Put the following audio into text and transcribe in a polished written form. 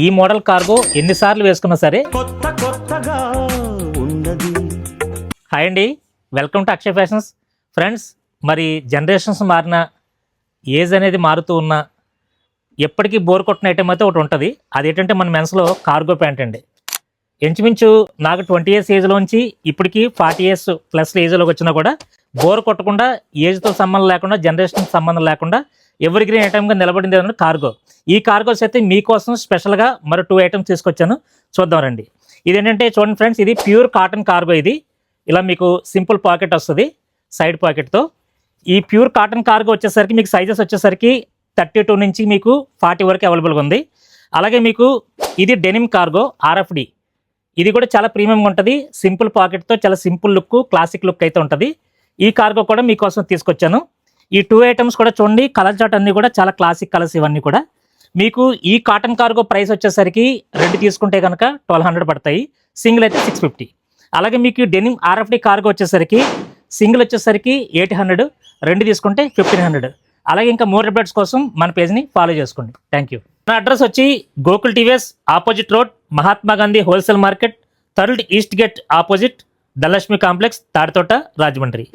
ఈ model cargo ఎన్నిసార్లు వేసుకున్నా సరే కొత్తగా ఉన్నది. హాయ్ అండి, welcome to Akshay fashions. Friends, మరి జనరేషన్స్ మారిన, ఏజ్ అనేది మారుతూ ఉన్నా ఎప్పటికీ బోర్ కొట్టిన ఐటమ్ అయితే ఒకటి ఉంటుంది. అదేంటంటే మన మెన్స్లో కార్గో ప్యాంట్ అండి. ఇంచుమించు నాకు 20 years ఏజ్లోంచి ఇప్పటికి 40 years ప్లస్ ఏజ్లోకి వచ్చినా కూడా బోర్ కొట్టకుండా, ఏజ్తో సంబంధం లేకుండా, జనరేషన్కి సంబంధం లేకుండా ఎవరి గ్రీన్ ఐటమ్గా నిలబడింది ఏదన్నా కార్గో. ఈ కార్గోస్ అయితే మీకోసం స్పెషల్గా మరో 2 items తీసుకొచ్చాను, చూద్దాం రండి. ఇదేంటంటే చూడండి ఫ్రెండ్స్, ఇది ప్యూర్ కాటన్ కార్గో. ఇది ఇలా మీకు సింపుల్ పాకెట్ వస్తుంది, సైడ్ పాకెట్తో. ఈ ప్యూర్ కాటన్ కార్గో వచ్చేసరికి మీకు సైజెస్ వచ్చేసరికి 32 నుంచి మీకు 40 వరకు అవైలబుల్గా ఉంది. అలాగే మీకు ఇది డెనిమ్ కార్గో RFD. ఇది కూడా చాలా ప్రీమియంగా ఉంటుంది, సింపుల్ పాకెట్తో చాలా సింపుల్ లుక్, క్లాసిక్ లుక్ అయితే ఉంటుంది. ఈ కార్గో కూడా మీకోసం తీసుకొచ్చాను. ఈ 2 items కూడా చూడండి, కలర్ చార్ట్ అన్నీ కూడా చాలా క్లాసిక్ కలర్స్. ఇవన్నీ కూడా మీకు ఈ కాటన్ కార్గో ప్రైస్ వచ్చేసరికి 2 తీసుకుంటే కనుక 1200 పడతాయి, సింగిల్ అయితే 650. అలాగే మీకు డెనిమ్ RFD కార్గో వచ్చేసరికి సింగిల్ వచ్చేసరికి 800, 2 తీసుకుంటే 1500. అలాగే ఇంకా మోర్ అప్డేట్స్ కోసం మన పేజ్ని ఫాలో చేసుకోండి. Thank you. నా అడ్రస్ వచ్చి Gokul TVS opposite road, Mahatma Gandhi wholesale market, 3rd east gate opposite, Dhanalakshmi complex, Tadithota, Rajahmundry.